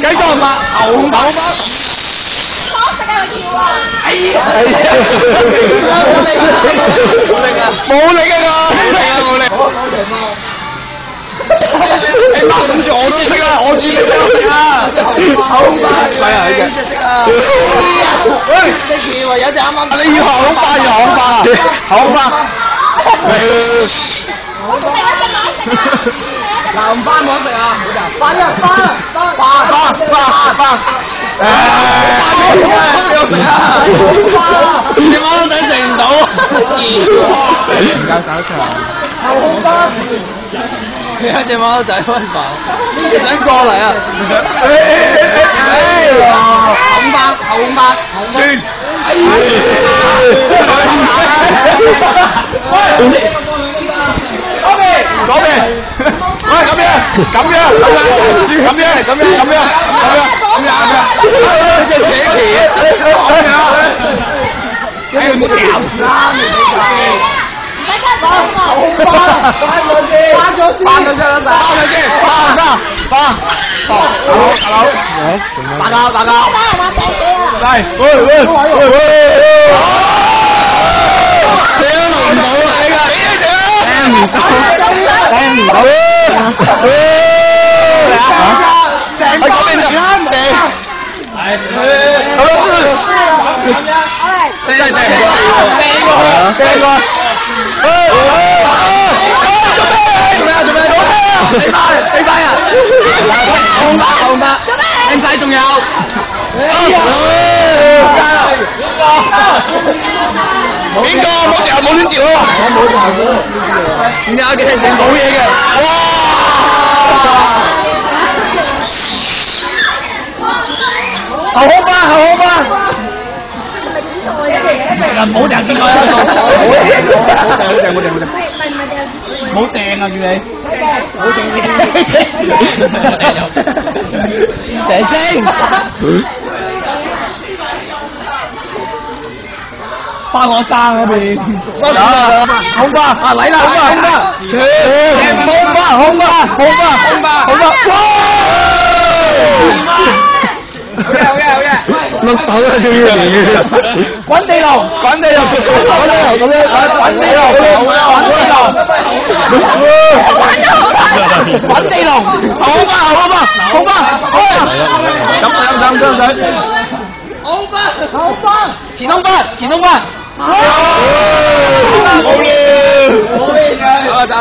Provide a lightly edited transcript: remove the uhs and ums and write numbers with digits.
繼續嘛，牛馬。哎呀！冇力啊！你掹住我都識啊！我知識啊！好快係啊！呢隻識啊！喂，隻魚喎，有隻啱啱。你要好快就好快，好快。嗱，唔翻冇得食啊！翻啊！俾我食啊！隻貓仔食唔到，唔夠手長。後空翻，有隻貓仔溫飽，你想過嚟啊？後空翻，轉。左邊，喂，咁樣，你隻扯旗，你唔好搞啦，你翻咗先啦，打交，嚟，喂，扯唔到啊，唔到，成個邊就靚仔仲有，邊個冇掉冇亂掉啊？我冇掉過，點解嘅聽成冇嘢嘅？哇！後空翻。唔好掟先佢啊！冇掟啊！叫你蛇精。花果山嗰邊，空巴啊嚟啦！空巴，好嘢！碌豆啊，仲要嚟嘅，滾地龍咁樣，滾地龍，好吧，飲水，好吧，前空翻，好嘞，好嘢，走。